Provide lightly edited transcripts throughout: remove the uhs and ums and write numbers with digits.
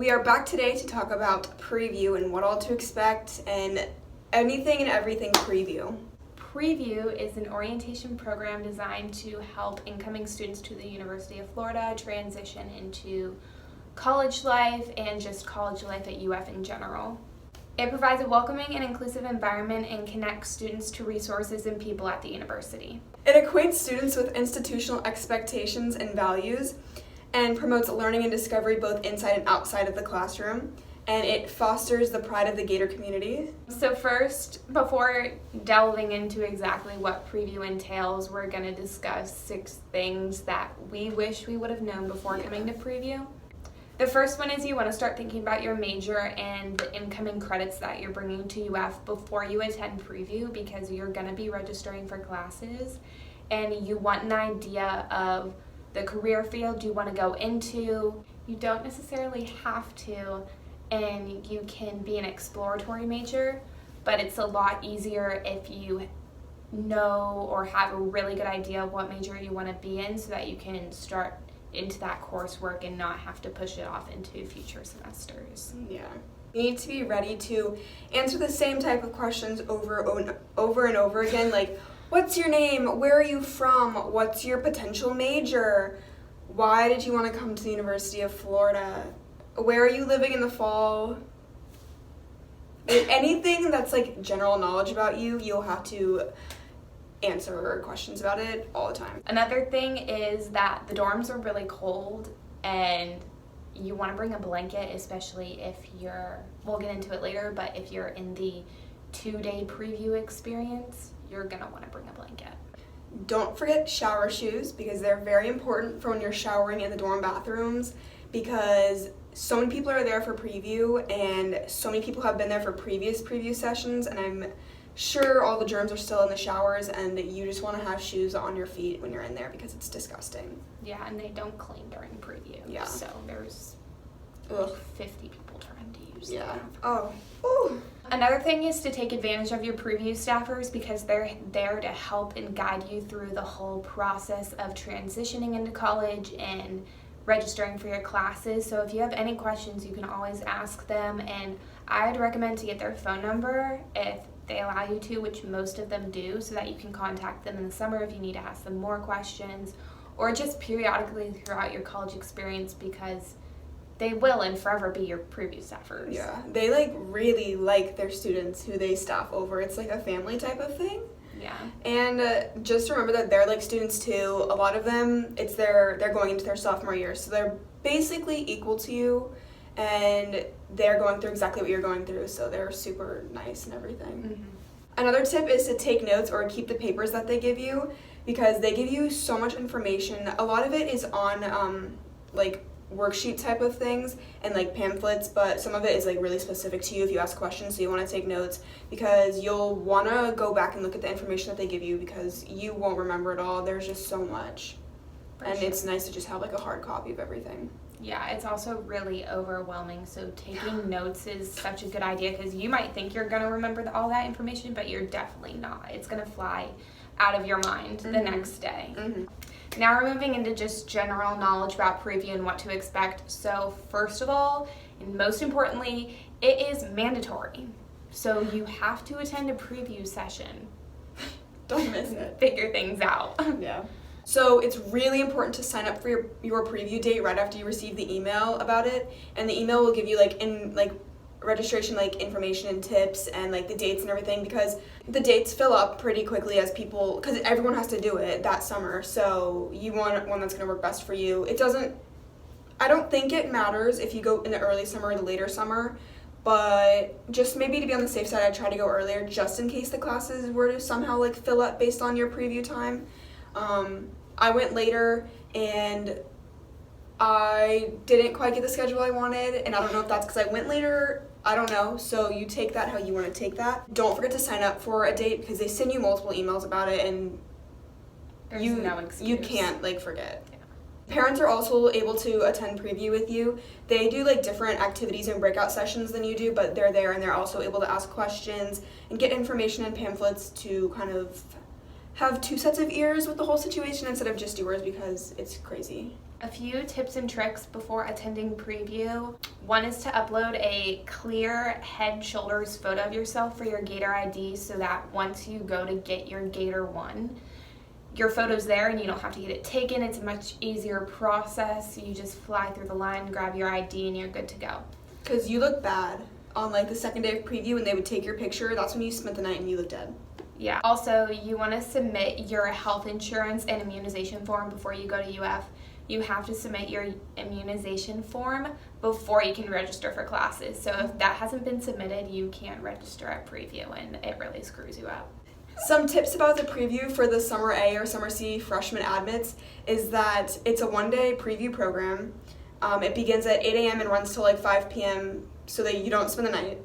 We are back today to talk about preview and what all to expect and anything and everything preview. Preview is an orientation program designed to help incoming students to the University of Florida transition into college life and just college life at UF in general. It provides a welcoming and inclusive environment and connects students to resources and people at the university. It equates students with institutional expectations and values and promotes learning and discovery both inside and outside of the classroom. And it fosters the pride of the Gator community. So first, before delving into exactly what preview entails, we're going to discuss 6 things that we wish we would have known before coming to preview. The first one is you want to start thinking about your major and the incoming credits that you're bringing to UF before you attend preview, because you're going to be registering for classes and you want an idea of the career field you want to go into. You don't necessarily have to, and you can be an exploratory major, but it's a lot easier if you know or have a really good idea of what major you want to be in so that you can start into that coursework and not have to push it off into future semesters. Yeah. You need to be ready to answer the same type of questions over and over again, like, what's your name? Where are you from? What's your potential major? Why did you want to come to the University of Florida? Where are you living in the fall? Anything that's like general knowledge about you, you'll have to answer questions about it all the time. Another thing is that the dorms are really cold and you want to bring a blanket, especially if we'll get into it later, but if you're in the 2-day preview experience, you're going to want to bring a blanket. Don't forget shower shoes, because they're very important for when you're showering in the dorm bathrooms, because so many people are there for preview and so many people have been there for previous preview sessions, and I'm sure all the germs are still in the showers and you just want to have shoes on your feet when you're in there because it's disgusting. Yeah, and they don't clean during preview. Yeah. So there's 50 people trying to use them. Oh. Ooh. Another thing is to take advantage of your preview staffers, because they're there to help and guide you through the whole process of transitioning into college and registering for your classes. So if you have any questions, you can always ask them, and I'd recommend to get their phone number if they allow you to, which most of them do, so that you can contact them in the summer if you need to ask them more questions, or just periodically throughout your college experience, because they will and forever be your preview staffers. Yeah, they really like their students who they staff over. It's like a family type of thing. Yeah. And just remember that they're like students too. A lot of them, they're going into their sophomore year, so they're basically equal to you, and they're going through exactly what you're going through, so they're super nice and everything. Mm-hmm. Another tip is to take notes or keep the papers that they give you, because they give you so much information. A lot of it is on like worksheet type of things and like pamphlets, but some of it is like really specific to you if you ask questions, so you want to take notes because you'll want to go back and look at the information that they give you because you won't remember it all. There's just so much. And it's nice to just have like a hard copy of everything. Yeah, it's also really overwhelming, so taking notes is such a good idea, because you might think you're going to remember all that information, but you're definitely not. It's going to fly out of your mind the next day. Mm-hmm. Now we're moving into just general knowledge about preview and what to expect. So first of all, and most importantly, it is mandatory. So you have to attend a preview session. Don't miss it. Figure things out. Yeah. So it's really important to sign up for your preview date right after you receive the email about it, and the email will give you registration information and tips and like the dates and everything, because the dates fill up pretty quickly as people, because everyone has to do it that summer, so you want one that's going to work best for you. I don't think it matters if you go in the early summer or the later summer, but just maybe to be on the safe side, I try to go earlier just in case the classes were to somehow fill up based on your preview time. I went later and I didn't quite get the schedule I wanted, and I don't know if that's because I went later. I don't know. So you take that how you want to take that. Don't forget to sign up for a date, because they send you multiple emails about it, and There's no excuse. you can't forget. Yeah. Parents are also able to attend preview with you. They do different activities and breakout sessions than you do, but they're there and they're also able to ask questions and get information and pamphlets to kind of have 2 sets of ears with the whole situation instead of just yours because it's crazy. A few tips and tricks before attending preview. One is to upload a clear head shoulders photo of yourself for your Gator ID so that once you go to get your Gator 1, your photo's there and you don't have to get it taken. It's a much easier process. You just fly through the line, grab your ID, and you're good to go. Because you look bad on like the second day of preview when they would take your picture. That's when you spent the night and you look dead. Yeah. Also, you want to submit your health insurance and immunization form before you go to UF. You have to submit your immunization form before you can register for classes. So if that hasn't been submitted, you can't register at preview, and it really screws you up. Some tips about the preview for the Summer A or Summer C freshman admits is that it's a 1-day preview program. It begins at 8 a.m. and runs till like 5 p.m. so that you don't spend the night.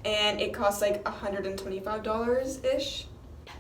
And it costs like $125-ish.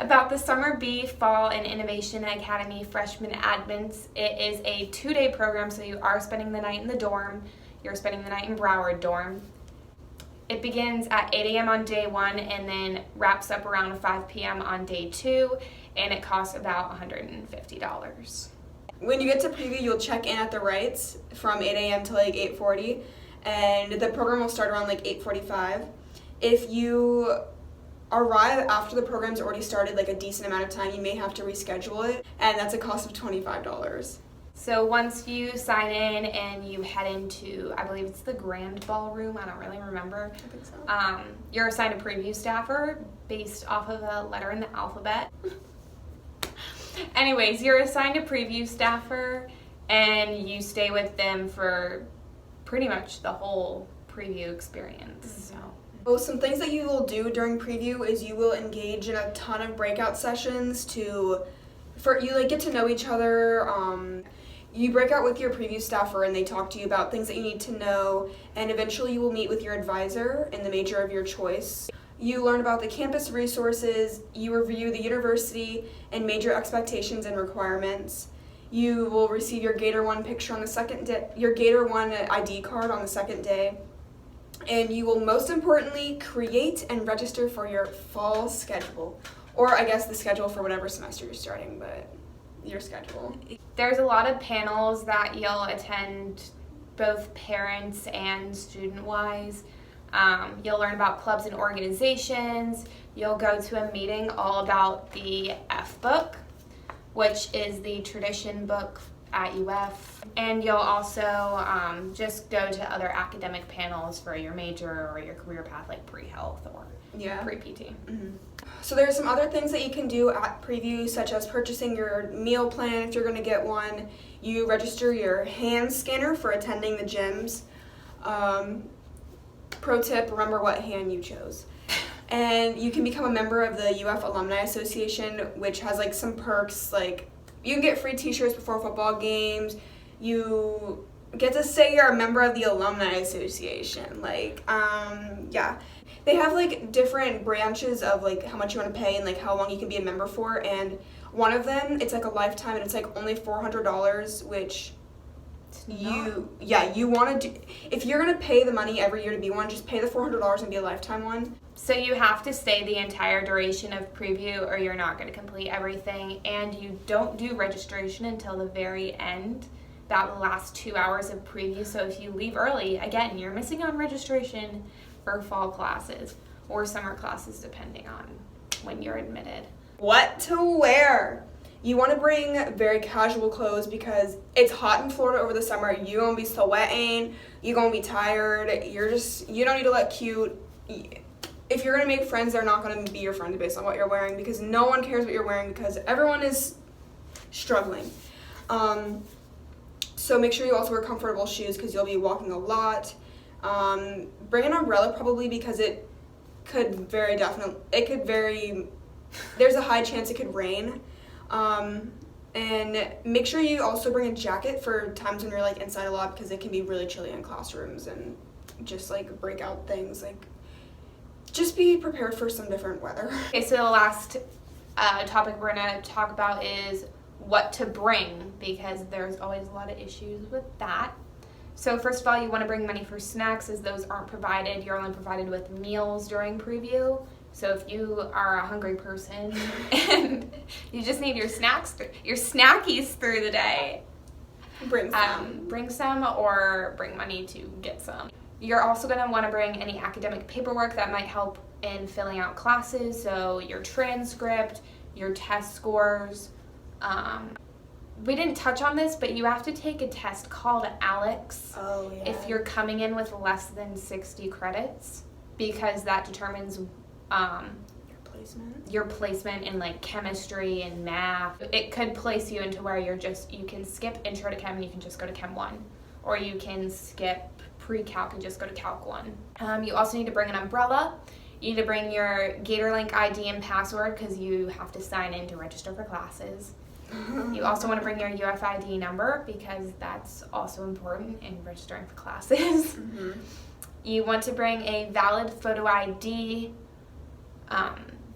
About the Summer B Fall and Innovation Academy freshman admins, it is a 2-day program, so you are spending the night in the dorm. You're spending the night in Broward dorm. It begins at 8 a.m. on day 1 and then wraps up around 5 p.m. on day 2, and it costs about $150. When you get to preview, you'll check in at the Wrights from 8 a.m. to like 8:40, and the program will start around like 8:45. If you arrive after the program's already started like a decent amount of time, you may have to reschedule it, and that's a cost of $25. So once you sign in and you head into, I believe it's the grand ballroom, I don't really remember. I think so. You're assigned a preview staffer based off of a letter in the alphabet. Anyways, you're assigned a preview staffer and you stay with them for pretty much the whole preview experience. So. Well, some things that you will do during preview is you will engage in a ton of breakout sessions you get to know each other. You break out with your preview staffer and they talk to you about things that you need to know, and eventually you will meet with your advisor in the major of your choice. You learn about the campus resources, you review the university and major expectations and requirements. You will receive your Gator 1 picture on the second day, your Gator 1 ID card on the second day. And you will most importantly create and register for your fall schedule. Or I guess the schedule for whatever semester you're starting, but your schedule. There's a lot of panels that you'll attend, both parents and student-wise. You'll learn about clubs and organizations. You'll go to a meeting all about the F book, which is the tradition book at UF. And you'll also just go to other academic panels for your major or your career path, like pre-health or pre-PT. Mm-hmm. So there's some other things that you can do at preview, such as purchasing your meal plan if you're going to get one. You register your hand scanner for attending the gyms. Pro tip, remember what hand you chose. And you can become a member of the UF Alumni Association, which has like some perks, like you can get free t-shirts before football games. You get to say you're a member of the Alumni Association. They have like different branches of like how much you want to pay and like how long you can be a member for, and one of them it's like a lifetime and it's like only $400, which you want to do. If you're going to pay the money every year to be one, just pay the $400 and be a lifetime one. So you have to stay the entire duration of preview or you're not going to complete everything, and you don't do registration until the very end, about the last 2 hours of preview. So if you leave early, again, you're missing on registration for fall classes or summer classes depending on when you're admitted. What to wear? You want to bring very casual clothes because it's hot in Florida over the summer. You're going to be sweating. You're going to be tired. You don't need to look cute. If you're going to make friends, they're not going to be your friends based on what you're wearing because no one cares what you're wearing because everyone is struggling. So make sure you also wear comfortable shoes because you'll be walking a lot. Bring an umbrella probably because there's a high chance it could rain. And make sure you also bring a jacket for times when you're like inside a lot because it can be really chilly in classrooms and just like breakout things. Like, just be prepared for some different weather. Okay, so the last topic we're going to talk about is what to bring because there's always a lot of issues with that. So first of all, you want to bring money for snacks as those aren't provided. You're only provided with meals during preview. So if you are a hungry person and you just need your snackies through the day, Bring some. bring some or bring money to get some. You're also going to want to bring any academic paperwork that might help in filling out classes, so your transcript, your test scores. We didn't touch on this, but you have to take a test called ALEX if you're coming in with less than 60 credits, because that determines your placement in like chemistry and math. It could place you into where you can skip intro to chem and you can just go to chem 1, or you can skip pre-calc and just go to calc 1. You also need to bring an umbrella. You need to bring your gator link ID and password because you have to sign in to register for classes. You also want to bring your UFID number because that's also important in registering for classes. You want to bring a valid photo ID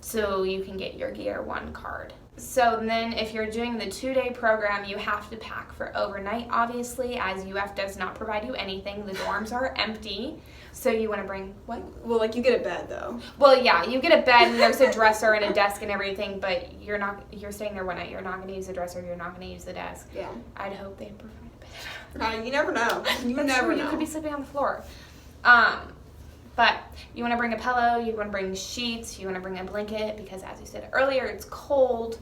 so you can get your Gator 1 card. So then if you're doing the 2-day program, you have to pack for overnight, obviously, as UF does not provide you anything. The dorms are empty. So you want to bring what? Well, like you get a bed though. Well, yeah, you get a bed and there's a dresser and a desk and everything, but you're staying there one night. You're not going to use the dresser. You're not going to use the desk. Yeah. I'd hope they'd provide a bed. You never know. You never know. You could be sleeping on the floor. But you want to bring a pillow, you want to bring sheets, you want to bring a blanket because, as you said earlier, it's cold.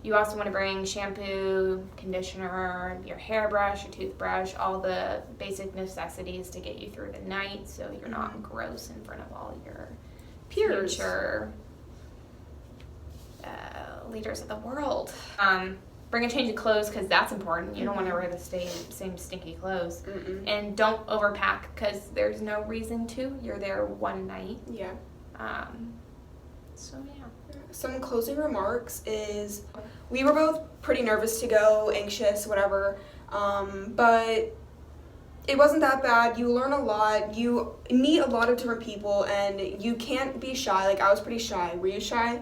You also want to bring shampoo, conditioner, your hairbrush, your toothbrush, all the basic necessities to get you through the night so you're not gross in front of all your peers. Future leaders of the world. Bring a change of clothes because that's important. You don't want to wear the same stinky clothes. And don't overpack because there's no reason to. You're there one night. Yeah. So, yeah. Some closing remarks is we were both pretty nervous to go, anxious, whatever, but it wasn't that bad. You learn a lot. You meet a lot of different people, and you can't be shy. Like, I was pretty shy. Were you shy?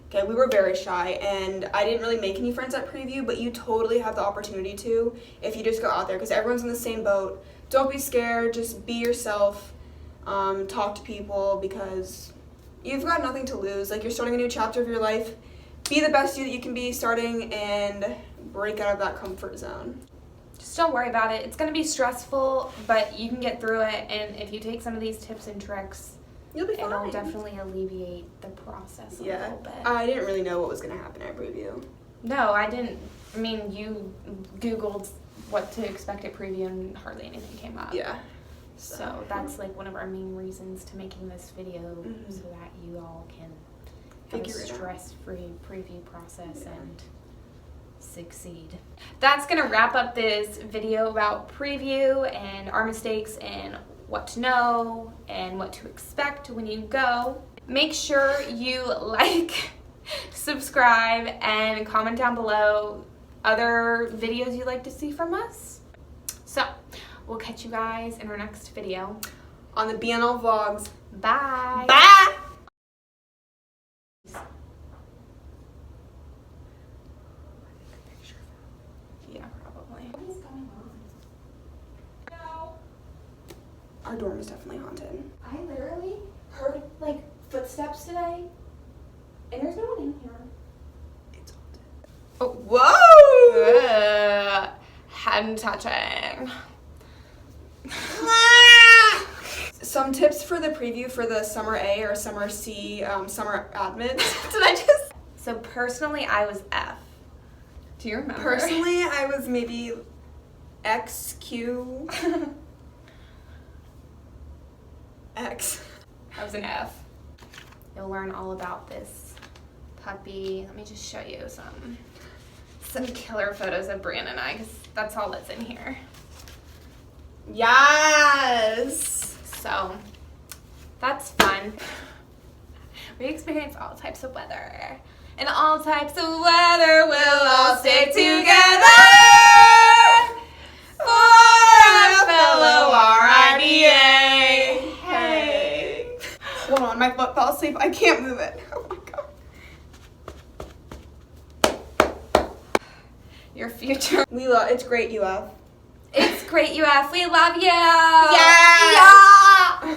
Okay, we were very shy, and I didn't really make any friends at preview, but you totally have the opportunity to if you just go out there, because everyone's in the same boat. Don't be scared. Just be yourself. Talk to people, because you've got nothing to lose. Like, you're starting a new chapter of your life. Be the best you that you can be starting and break out of that comfort zone. Just don't worry about it. It's going to be stressful, but you can get through it, and if you take some of these tips and tricks, you'll be fine. It'll definitely alleviate the process a little bit. I didn't really know what was going to happen at preview. No, I didn't. I mean, you Googled what to expect at preview and hardly anything came up. Yeah. So that's like one of our main reasons to making this video so that you all can have a stress-free preview process and succeed. That's going to wrap up this video about preview and our mistakes and what to know and what to expect when you go. Make sure you like, subscribe, and comment down below other videos you'd like to see from us. So, we'll catch you guys in our next video. On the BNL Vlogs. Bye! Bye! Yeah, probably. What is going on? Our dorm is definitely haunted. I literally heard, like, footsteps today, and there's no one in here. It's haunted. Oh, whoa! Hand touching. Some tips for the preview for the Summer A or Summer C summer admits. Did I just? So personally, I was F. Do you remember? Personally, I was maybe XQ. X. I was an F. You'll learn all about this puppy. Let me just show you some killer photos of Brianna and I, because that's all that's in here. Yes! So, that's fun. We experience all types of weather. And all types of weather will all stay together for a fellow RIBA. Hey. Hold on, my foot fell asleep. I can't move it. Oh my god. Your future. It's great, UF. It's great, UF. We love you. Yeah. Yeah.